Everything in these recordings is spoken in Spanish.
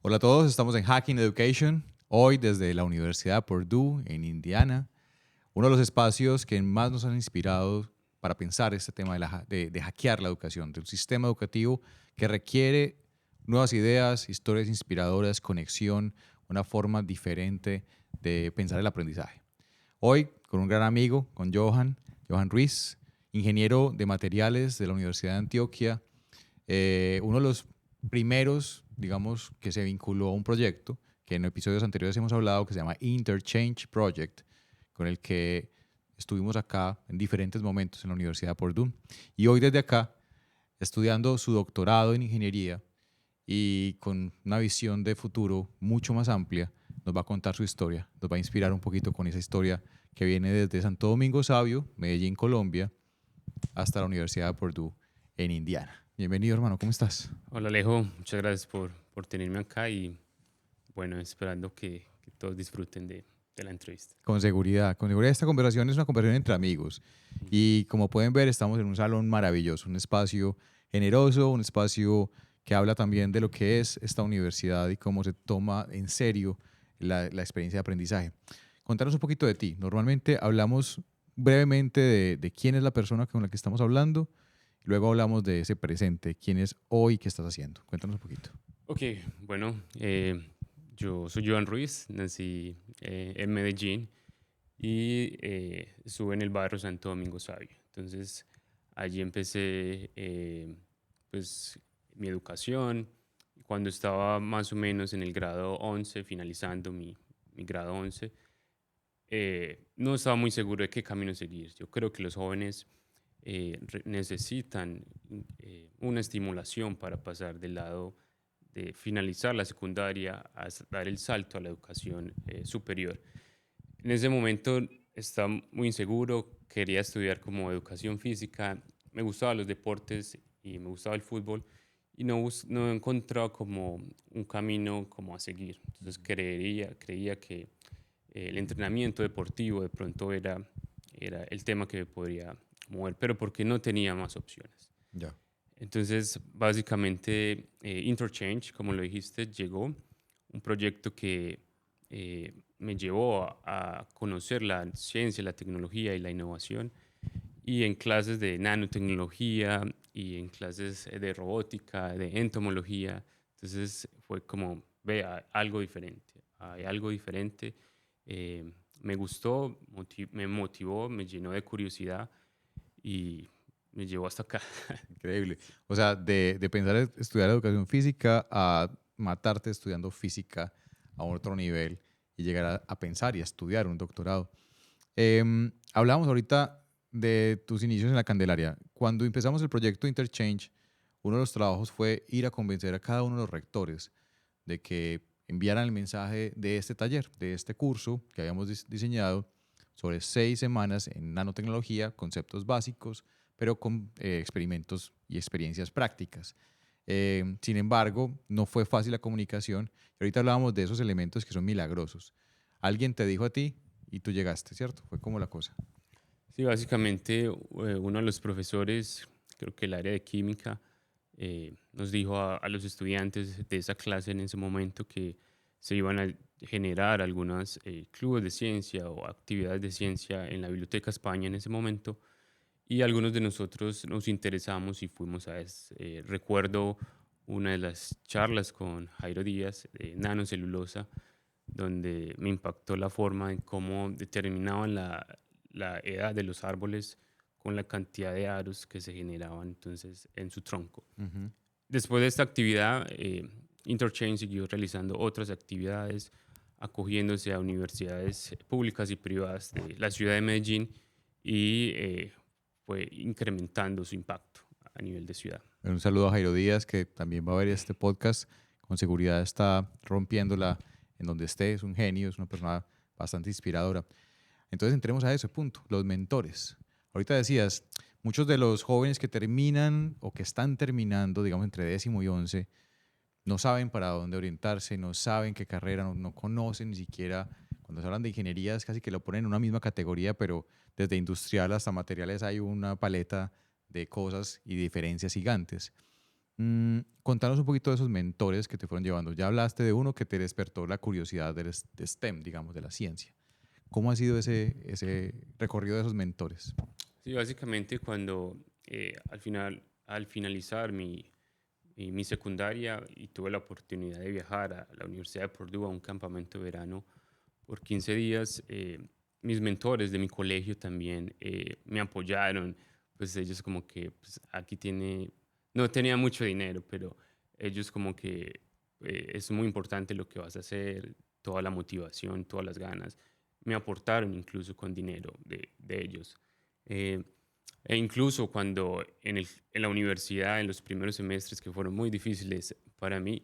Hola a todos, estamos en Hacking Education, hoy desde la Universidad Purdue en Indiana, uno de los espacios que más nos han inspirado para pensar este tema de hackear la educación, de un sistema educativo que requiere nuevas ideas, historias inspiradoras, conexión, una forma diferente de pensar el aprendizaje. Hoy con un gran amigo, con Johan Ruiz, ingeniero de materiales de la Universidad de Antioquia, uno de los primeros, digamos, que se vinculó a un proyecto que en episodios anteriores hemos hablado, que se llama Interchange Project, con el que estuvimos acá en diferentes momentos en la Universidad de Purdue. Y hoy desde acá, estudiando su doctorado en ingeniería y con una visión de futuro mucho más amplia, nos va a contar su historia, nos va a inspirar un poquito con esa historia que viene desde Santo Domingo Sabio, Medellín, Colombia, hasta la Universidad de Purdue en Indiana. Bienvenido, hermano, ¿cómo estás? Hola Alejo, muchas gracias por tenerme acá y bueno, esperando que todos disfruten de la entrevista. Con seguridad, con seguridad. Esta conversación es una conversación entre amigos y como pueden ver estamos en un salón maravilloso, un espacio generoso, un espacio que habla también de lo que es esta universidad y cómo se toma en serio la experiencia de aprendizaje. Contanos un poquito de ti. Normalmente hablamos brevemente de quién es la persona con la que estamos hablando, luego hablamos de ese presente, quién es hoy, qué estás haciendo. Cuéntanos un poquito. Ok, bueno, yo soy Johan Ruiz, nací en Medellín y estuve en el barrio Santo Domingo Sabio. Entonces, allí empecé pues mi educación. Cuando estaba más o menos en el grado 11, finalizando mi grado 11, no estaba muy seguro de qué camino seguir. Yo creo que los jóvenes necesitan una estimulación para pasar del lado de finalizar la secundaria a dar el salto a la educación superior. En ese momento estaba muy inseguro, quería estudiar como educación física, me gustaban los deportes y me gustaba el fútbol y no he encontrado como un camino como a seguir. Entonces creía que el entrenamiento deportivo de pronto era el tema que me podría mover, pero porque no tenía más opciones. Ya. Entonces, básicamente, Interchange, como lo dijiste, llegó un proyecto que me llevó a conocer la ciencia, la tecnología y la innovación. Y en clases de nanotecnología y en clases de robótica, de entomología. Entonces fue como, vea, algo diferente. Hay algo diferente. Me gustó, me motivó, me llenó de curiosidad y me llevó hasta acá. Increíble. O sea, de pensar en estudiar educación física a matarte estudiando física a otro nivel y llegar a pensar y a estudiar un doctorado. Hablábamos ahorita de tus inicios en la Candelaria. Cuando empezamos el proyecto Interchange, uno de los trabajos fue ir a convencer a cada uno de los rectores de que enviaran el mensaje de este taller, de este curso que habíamos diseñado sobre 6 semanas en nanotecnología, conceptos básicos, pero con experimentos y experiencias prácticas. Sin embargo, no fue fácil la comunicación. Y ahorita hablábamos de esos elementos que son milagrosos. Alguien te dijo a ti y tú llegaste, ¿cierto? Fue como la cosa. Sí, básicamente uno de los profesores, creo que el área de química, nos dijo a los estudiantes de esa clase en ese momento que se iban a generar algunos clubes de ciencia o actividades de ciencia en la Biblioteca España en ese momento y algunos de nosotros nos interesamos y fuimos a eso. Recuerdo una de las charlas con Jairo Díaz de nanocelulosa, donde me impactó la forma en cómo determinaban la edad de los árboles con la cantidad de aros que se generaban entonces en su tronco. Ujú. Después de esta actividad, Interchange siguió realizando otras actividades, acogiéndose a universidades públicas y privadas de la ciudad de Medellín y fue incrementando su impacto a nivel de ciudad. Un saludo a Jairo Díaz, que también va a ver este podcast. Con seguridad está rompiéndola en donde esté. Es un genio, es una persona bastante inspiradora. Entonces entremos a ese punto, los mentores. Ahorita decías, muchos de los jóvenes que terminan o que están terminando, digamos, entre 10º y 11, no saben para dónde orientarse, no saben qué carrera, no conocen ni siquiera, cuando se hablan de ingeniería es casi que lo ponen en una misma categoría, pero desde industrial hasta materiales hay una paleta de cosas y diferencias gigantes. Contanos un poquito de esos mentores que te fueron llevando. Ya hablaste de uno que te despertó la curiosidad de STEM, digamos, de la ciencia. ¿Cómo ha sido ese recorrido de esos mentores? Sí, básicamente cuando al finalizar mi secundaria y tuve la oportunidad de viajar a la Universidad de Purdue a un campamento de verano por 15 días, mis mentores de mi colegio también me apoyaron. Pues ellos como que pues, no tenía mucho dinero, pero ellos como que es muy importante lo que vas a hacer, toda la motivación, todas las ganas. Me aportaron incluso con dinero de ellos. Eh, E incluso cuando en la universidad, en los primeros semestres que fueron muy difíciles para mí,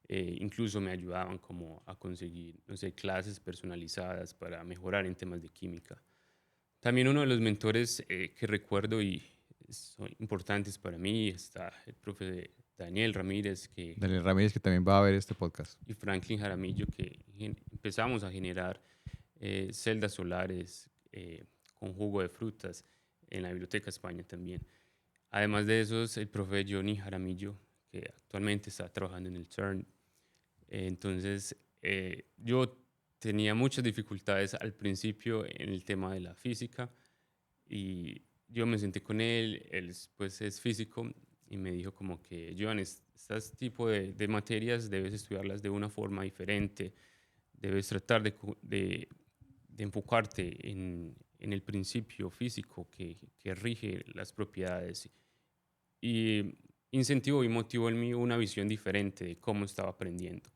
incluso me ayudaban como a conseguir, no sé, clases personalizadas para mejorar en temas de química. También uno de los mentores que recuerdo y son importantes para mí está el profe Daniel Ramírez Daniel Ramírez, que también va a ver este podcast. y Franklin Jaramillo, que empezamos a generar celdas solares con jugo de frutas en la Biblioteca España también. Además de eso, es el profe Johnny Jaramillo, que actualmente está trabajando en el CERN. Entonces, yo tenía muchas dificultades al principio en el tema de la física y yo me senté con él pues es físico y me dijo como que, Joan, este tipo de materias debes estudiarlas de una forma diferente, debes tratar de enfocarte en el principio físico que rige las propiedades y incentivó y motivó en mí una visión diferente de cómo estaba aprendiendo.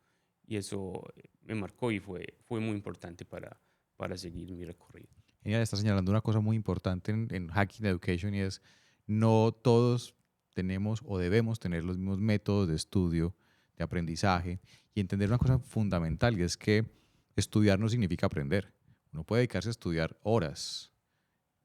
Y eso me marcó y fue muy importante para seguir mi recorrido. Ella está señalando una cosa muy importante en Hacking Education y es no todos tenemos o debemos tener los mismos métodos de estudio, de aprendizaje y entender una cosa fundamental y es que estudiar no significa aprender. Uno puede dedicarse a estudiar horas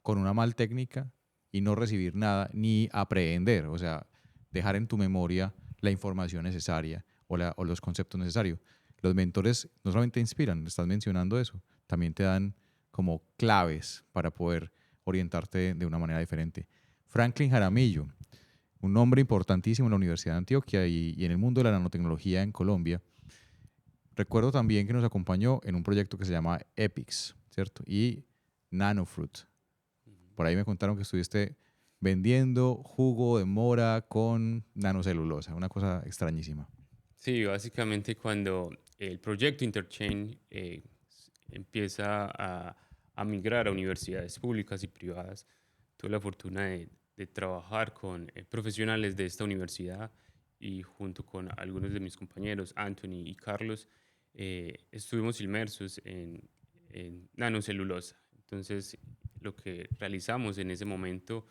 con una mal técnica y no recibir nada ni aprender, o sea, dejar en tu memoria la información necesaria o los conceptos necesarios. Los mentores no solamente inspiran, estás mencionando eso, también te dan como claves para poder orientarte de una manera diferente. Franklin Jaramillo, un nombre importantísimo en la Universidad de Antioquia y en el mundo de la nanotecnología en Colombia. Recuerdo también que nos acompañó en un proyecto que se llama EPICS, ¿cierto? Y Nanofruit. Por ahí me contaron que estuviste vendiendo jugo de mora con nanocelulosa, una cosa extrañísima. Sí, básicamente cuando el proyecto Interchain empieza a migrar a universidades públicas y privadas, tuve la fortuna de trabajar con profesionales de esta universidad y junto con algunos de mis compañeros, Anthony y Carlos, estuvimos inmersos en nanocelulosa. Entonces, lo que realizamos en ese momento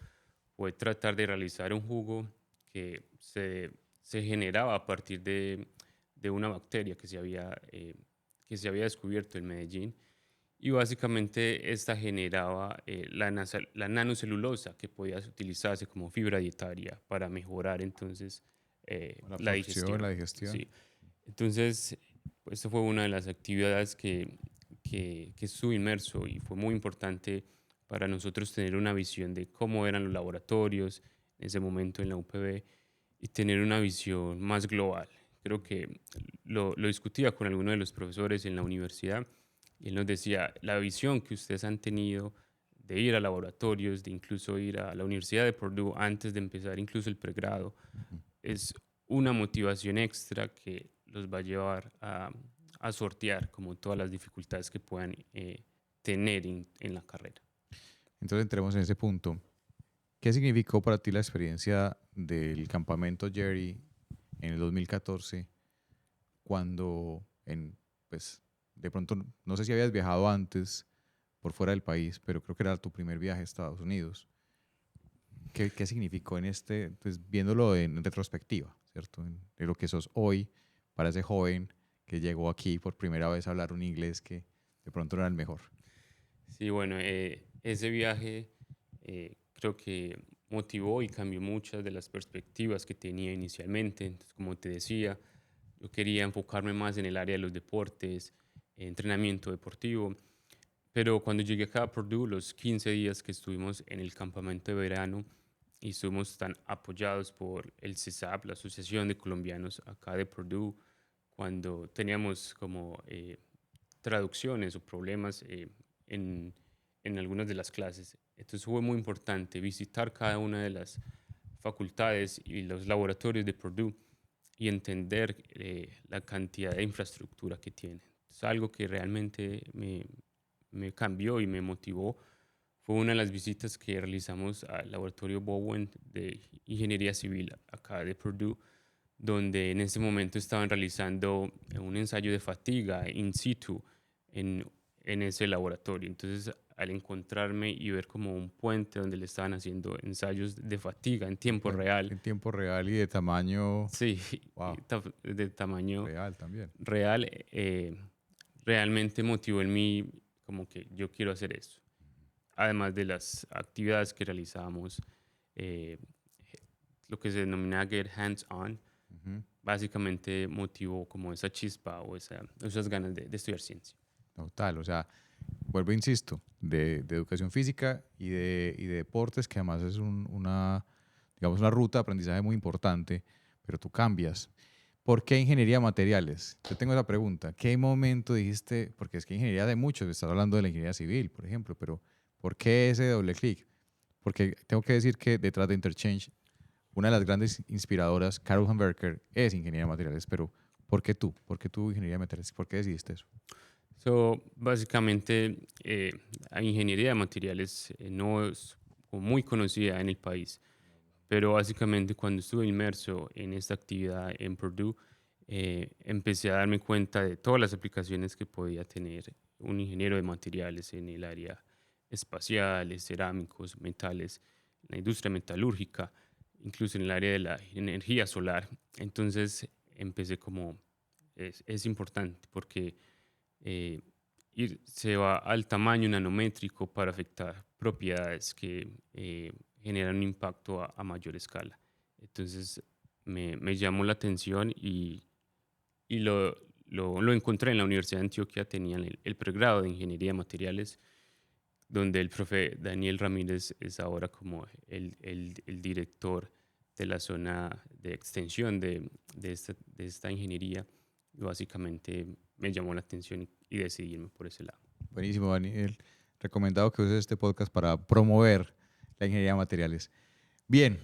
fue tratar de realizar un jugo que se generaba a partir de una bacteria que se había descubierto en Medellín. Y básicamente esta generaba la nanocelulosa que podía utilizarse como fibra dietaria para mejorar entonces La la absorción, la digestión. digestión. Sí. Entonces, pues, esta fue una de las actividades que estuve inmerso y fue muy importante para nosotros tener una visión de cómo eran los laboratorios en ese momento en la UPB y tener una visión más global. Creo que lo discutía con alguno de los profesores en la universidad y él nos decía, la visión que ustedes han tenido de ir a laboratorios, de incluso ir a la Universidad de Purdue antes de empezar incluso el pregrado, es una motivación extra que los va a llevar a sortear como todas las dificultades que puedan tener en la carrera. Entonces entremos en ese punto. ¿Qué significó para ti la experiencia del campamento Jerry en el 2014 cuando pues, de pronto, no sé si habías viajado antes por fuera del país, pero creo que era tu primer viaje a Estados Unidos? ¿Qué significó pues viéndolo en retrospectiva, ¿cierto? De lo que sos hoy para ese joven que llegó aquí por primera vez a hablar un inglés que de pronto no era el mejor? Sí, bueno, ese viaje creo que motivó y cambió muchas de las perspectivas que tenía inicialmente. Entonces, como te decía, yo quería enfocarme más en el área de los deportes, entrenamiento deportivo, Pero cuando llegué acá a Purdue, los 15 días que estuvimos en el campamento de verano y estuvimos tan apoyados por el CESAP, la Asociación de Colombianos acá de Purdue, cuando teníamos como traducciones o problemas en, en algunas de las clases. Entonces fue muy importante visitar cada una de las facultades y los laboratorios de Purdue y entender la cantidad de infraestructura que tiene. Es algo que realmente me cambió y me motivó. Fue una de las visitas que realizamos al laboratorio Bowen de Ingeniería Civil acá de Purdue, donde en ese momento estaban realizando un ensayo de fatiga in situ en, en ese laboratorio. Entonces, al encontrarme y ver como un puente donde le estaban haciendo ensayos de fatiga en tiempo real, En tiempo real y de tamaño, sí, wow, de tamaño real también. real, realmente motivó en mí como que yo quiero hacer eso. Además de las actividades que realizábamos, eh, lo que se denomina Get Hands On, Ujú. básicamente motivó como esa chispa o esas ganas de estudiar ciencia. Total, o sea, vuelvo, e insisto, de educación física y de deportes, que además es una, digamos, una ruta de aprendizaje muy importante, pero tú cambias. ¿Por qué ingeniería de materiales? Yo tengo esa pregunta. ¿Qué momento dijiste? Porque es que ingeniería de muchos, estás hablando de la ingeniería civil, por ejemplo, pero ¿por qué ese doble clic? Porque tengo que decir que detrás de Interchange, una de las grandes inspiradoras, Carol Hamberger, es ingeniera de materiales, pero ¿por qué tú? ¿Por qué tú ingeniería de materiales? ¿Por qué decidiste eso? Básicamente, la ingeniería de materiales no es como muy conocida en el país, pero básicamente cuando estuve inmerso en esta actividad en Purdue, empecé a darme cuenta de todas las aplicaciones que podía tener un ingeniero de materiales en el área espacial, cerámicos, metales, la industria metalúrgica, incluso en el área de la energía solar. Entonces empecé como, es importante porque eh, se va al tamaño nanométrico para afectar propiedades que generan un impacto a mayor escala. Entonces me llamó la atención y lo encontré en la Universidad de Antioquia, tenían el pregrado de Ingeniería de Materiales, donde el profe Daniel Ramírez es ahora como el director de la zona de extensión de esta ingeniería. Y básicamente me llamó la atención y decidí irme por ese lado. Buenísimo, Daniel. Recomendado que uses este podcast para promover la ingeniería de materiales. Bien,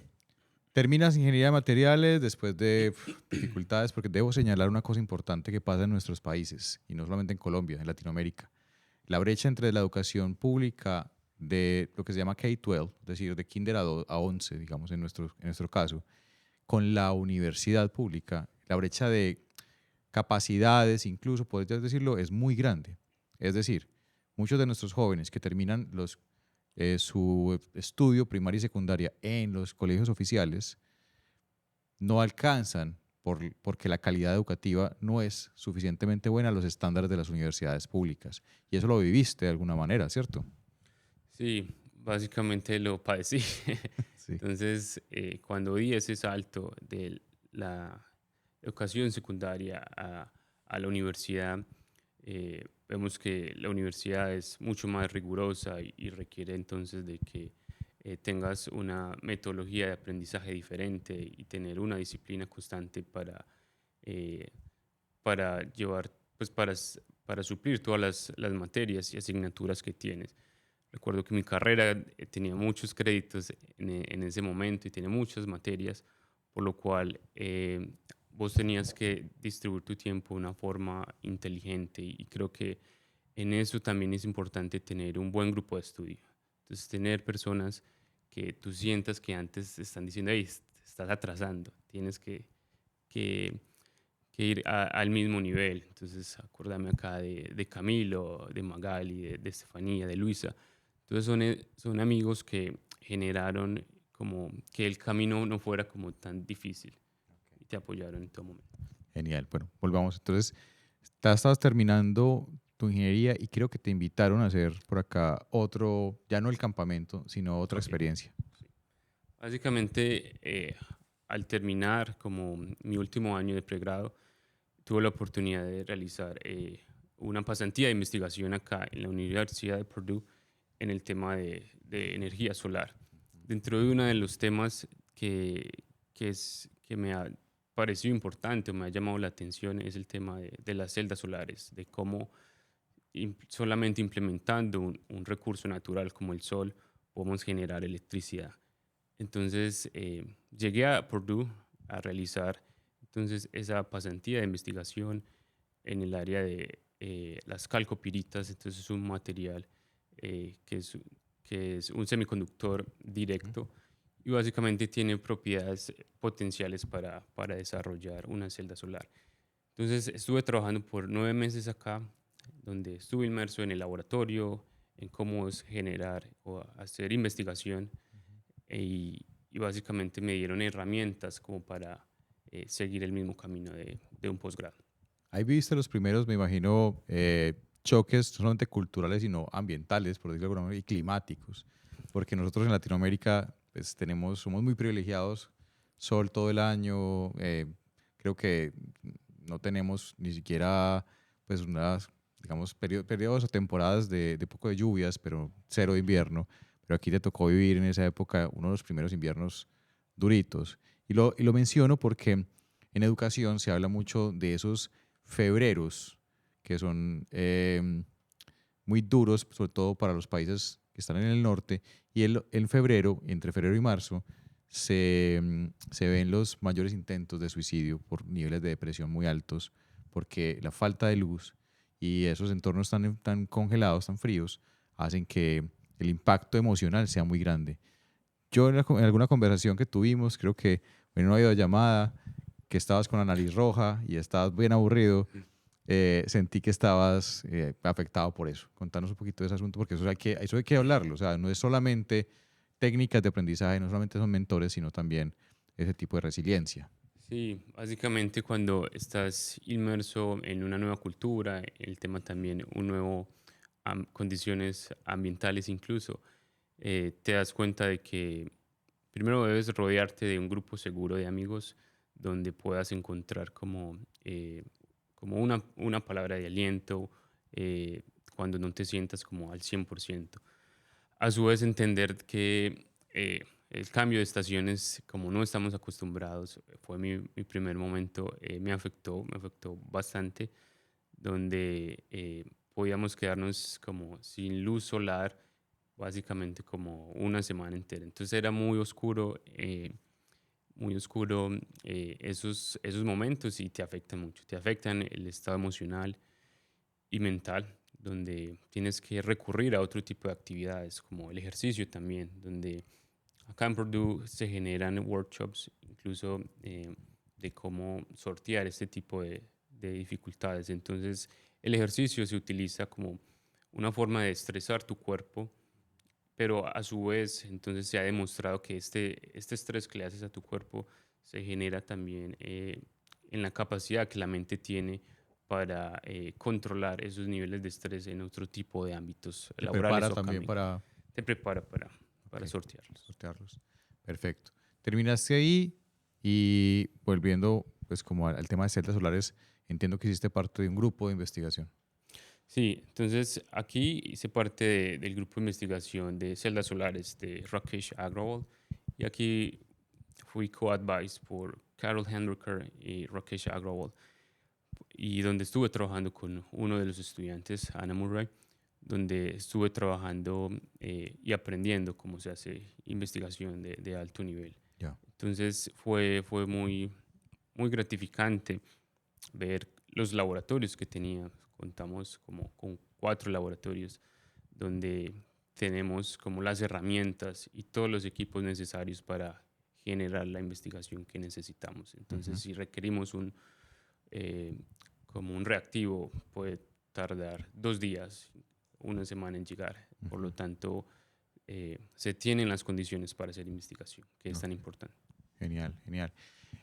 terminas ingeniería de materiales después de dificultades, porque debo señalar una cosa importante que pasa en nuestros países, y no solamente en Colombia, en Latinoamérica. La brecha entre la educación pública de lo que se llama K-12, es decir, de kinder a 11, digamos, en nuestro caso, con la universidad pública, la brecha de capacidades, incluso, podrías decirlo, es muy grande. Es decir, muchos de nuestros jóvenes que terminan su estudio primaria y secundaria en los colegios oficiales no alcanzan porque la calidad educativa no es suficientemente buena a los estándares de las universidades públicas. Y eso lo viviste de alguna manera, ¿cierto? Sí, básicamente lo padecí. Sí. Entonces, cuando di ese salto de la educación secundaria a la universidad, vemos que la universidad es mucho más rigurosa y requiere entonces de que tengas una metodología de aprendizaje diferente y tener una disciplina constante eh, para llevar, pues para suplir todas las materias y asignaturas que tienes. Recuerdo que mi carrera tenía muchos créditos en ese momento y tenía muchas materias, por lo cual vos tenías que distribuir tu tiempo de una forma inteligente y creo que en eso también es importante tener un buen grupo de estudio. Entonces, tener personas que tú sientas que antes te están diciendo, hey, estás atrasando, tienes que, que ir al mismo nivel. Entonces, acuérdame acá de Camilo, de Magali, de Estefanía, de Luisa. Entonces, son amigos que generaron como que el camino no fuera como tan difícil y te apoyaron en todo momento. Genial. Bueno, volvamos. Entonces, estabas terminando tu ingeniería y creo que te invitaron a hacer por acá otro, ya no el campamento, sino otra Ok. experiencia. Sí. Básicamente, al terminar como mi último año de pregrado, tuve la oportunidad de realizar una pasantía de investigación acá en la Universidad de Purdue en el tema de energía solar. Dentro de uno de los temas que me ha parecido importante o me ha llamado la atención es el tema de las celdas solares, de cómo solamente implementando un recurso natural como el sol podemos generar electricidad. Entonces, llegué a Purdue a realizar entonces esa pasantía de investigación en el área de las calcopiritas. Entonces, es un material eh, que, es, que es un semiconductor directo y básicamente tiene propiedades potenciales para desarrollar una celda solar. Entonces, estuve trabajando por 9 meses acá, donde estuve inmerso en el laboratorio, en cómo es generar o hacer investigación y básicamente me dieron herramientas como para seguir el mismo camino de un posgrado. Ahí viste los primeros, me imagino, choques no solamente culturales, sino ambientales, por decirlo de alguna manera, y climáticos. Porque nosotros en Latinoamérica pues, somos muy privilegiados, sol todo el año, creo que no tenemos ni siquiera pues unas, digamos, periodos o temporadas de poco de lluvias, pero cero de invierno. Pero aquí te tocó vivir en esa época uno de los primeros inviernos duritos. Y lo menciono porque en educación se habla mucho de esos febreros que son muy duros, sobre todo para los países que están en el norte, y en febrero, entre febrero y marzo, se ven los mayores intentos de suicidio por niveles de depresión muy altos, porque la falta de luz y esos entornos tan congelados, tan fríos, hacen que el impacto emocional sea muy grande. Yo en alguna conversación que tuvimos, creo que en una videollamada, que estabas con la nariz roja y estabas bien aburrido, sentí que estabas afectado por eso. Contanos un poquito de ese asunto, porque eso hay que hablarlo. O sea, no es solamente técnicas de aprendizaje, no solamente son mentores, sino también ese tipo de resiliencia. Sí, básicamente cuando estás inmerso en una nueva cultura, el tema también, un nuevo condiciones ambientales incluso, te das cuenta de que primero debes rodearte de un grupo seguro de amigos donde puedas encontrar como una palabra de aliento cuando no te sientas como al 100%. A su vez, entender que el cambio de estaciones, como no estamos acostumbrados, fue mi primer momento, me afectó bastante, donde podíamos quedarnos como sin luz solar, básicamente como una semana entera. Entonces era muy oscuro esos momentos y te afectan mucho, te afectan el estado emocional y mental, donde tienes que recurrir a otro tipo de actividades, como el ejercicio también, donde acá en Purdue se generan workshops incluso de cómo sortear este tipo de dificultades. Entonces, el ejercicio se utiliza como una forma de estresar tu cuerpo, pero a su vez, entonces se ha demostrado que este estrés que le haces a tu cuerpo se genera también en la capacidad que la mente tiene para controlar esos niveles de estrés en otro tipo de ámbitos Te laborales prepara o también académicos. para Te prepara para okay, sortearlos. sortearlos. Perfecto. Terminaste ahí y volviendo pues como al tema de celdas solares, entiendo que hiciste parte de un grupo de investigación. Sí, entonces aquí hice parte del grupo de investigación de celdas solares de Rakesh Agrawal y aquí fui co-advised por Carol Hendricker y Rakesh Agrawal y donde estuve trabajando con uno de los estudiantes, Anna Murray, donde estuve trabajando y aprendiendo cómo se hace investigación de alto nivel. Ya. Entonces fue muy gratificante ver los laboratorios que tenía. Contamos como con 4 laboratorios donde tenemos como las herramientas y todos los equipos necesarios para generar la investigación que necesitamos. Entonces, Ujú. si requerimos eh, como un reactivo, puede tardar 2 días, una semana en llegar. Por lo Ujú. tanto, se tienen las condiciones para hacer investigación, que es Ok. tan importante. Genial, genial.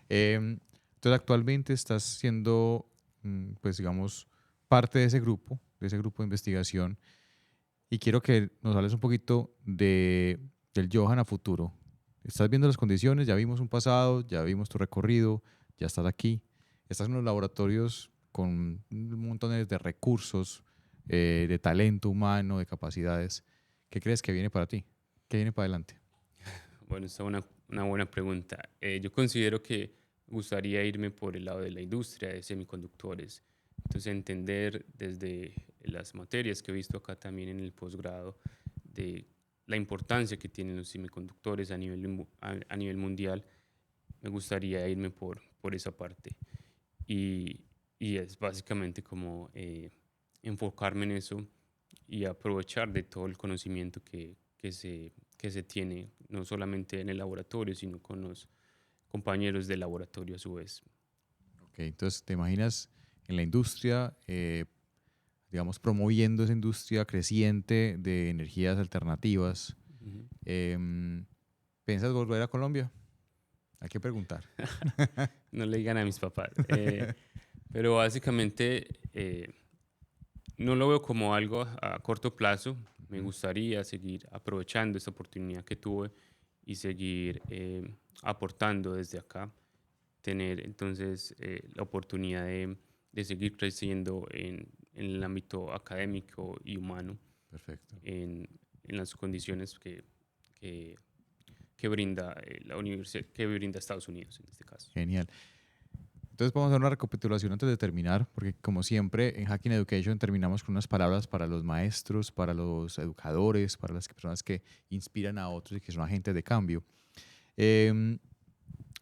Entonces, actualmente estás siendo, pues digamos, parte de ese grupo de investigación, y quiero que nos hables un poquito del Johan a futuro. Estás viendo las condiciones, ya vimos un pasado, ya vimos tu recorrido, ya estás aquí, estás en los laboratorios con un montón de recursos, de talento humano, de capacidades. ¿Qué crees que viene para ti? ¿Qué viene para adelante? Bueno, esta es una buena pregunta. Yo considero que me gustaría irme por el lado de la industria de semiconductores. Entonces, entender desde las materias que he visto acá también en el posgrado, de la importancia que tienen los semiconductores a nivel mundial, me gustaría irme por esa parte. Y, y es básicamente como enfocarme en eso y aprovechar de todo el conocimiento que se tiene, no solamente en el laboratorio, sino con los compañeros del laboratorio a su vez. Ok, entonces, ¿te imaginas en la industria, digamos, promoviendo esa industria creciente de energías alternativas? Ujú. ¿Piensas volver a Colombia? Hay que preguntar. No le digan a mis papás. Pero básicamente no lo veo como algo a corto plazo. Me Ujú. gustaría seguir aprovechando esta oportunidad que tuve y seguir aportando desde acá. Tener entonces la oportunidad de seguir creciendo en el ámbito académico y humano Perfecto. en las condiciones que, que brinda la universidad, que brinda Estados Unidos en este caso. Genial. Entonces vamos a hacer una recapitulación antes de terminar, porque como siempre en Hacking Education terminamos con unas palabras para los maestros, para los educadores, para las personas que inspiran a otros y que son agentes de cambio. Eh,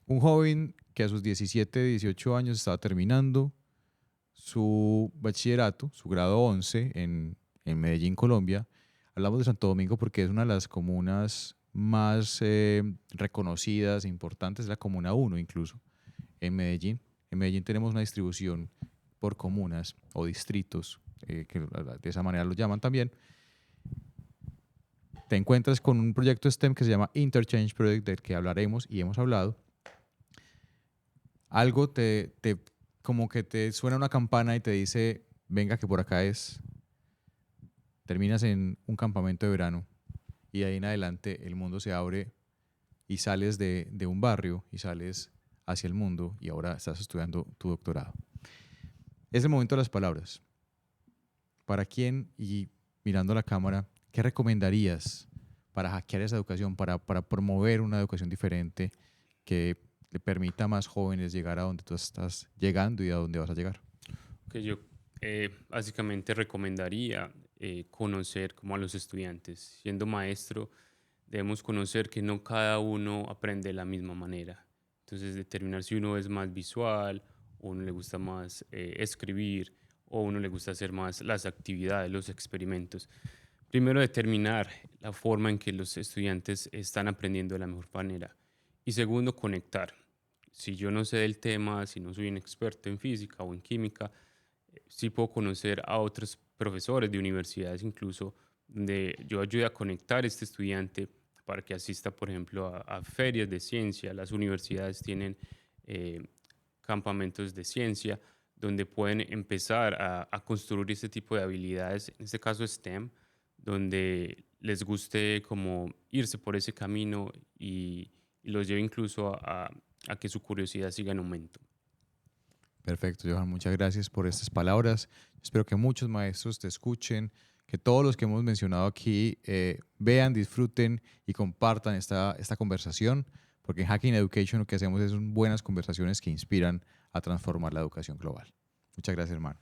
un joven que a sus 17, 18 años estaba terminando su bachillerato, su grado 11 en Medellín, Colombia. Hablamos de Santo Domingo porque es una de las comunas más reconocidas e importantes, la Comuna 1 incluso, en Medellín. En Medellín tenemos una distribución por comunas o distritos, que de esa manera lo llaman también. Te encuentras con un proyecto STEM que se llama Interchange Project, del que hablaremos y hemos hablado. Algo como que te suena una campana y te dice, venga que por acá es. Terminas en un campamento de verano y de ahí en adelante el mundo se abre y sales de un barrio y sales hacia el mundo y ahora estás estudiando tu doctorado. Es el momento de las palabras. ¿Para quién, y mirando a la cámara, qué recomendarías para hackear esa educación, para promover una educación diferente que le permita a más jóvenes llegar a donde tú estás llegando y a donde vas a llegar? Que yo básicamente recomendaría conocer como a los estudiantes. Siendo maestro, debemos conocer que no cada uno aprende de la misma manera. Entonces, determinar si uno es más visual, o uno le gusta más escribir, o uno le gusta hacer más las actividades, los experimentos. Primero, determinar la forma en que los estudiantes están aprendiendo de la mejor manera. Y segundo, conectar. Si yo no sé del tema, si no soy un experto en física o en química, sí puedo conocer a otros profesores de universidades incluso, donde yo ayude a conectar a este estudiante para que asista, por ejemplo, a ferias de ciencia. Las universidades tienen eh, campamentos de ciencia donde pueden empezar a construir este tipo de habilidades, en este caso STEM, donde les guste como irse por ese camino y los lleve incluso a que su curiosidad siga en aumento. Perfecto, Johan, muchas gracias por estas palabras. Espero que muchos maestros te escuchen, que todos los que hemos mencionado aquí vean, disfruten y compartan esta conversación, porque en Hacking Education lo que hacemos es buenas conversaciones que inspiran a transformar la educación global. Muchas gracias, hermano.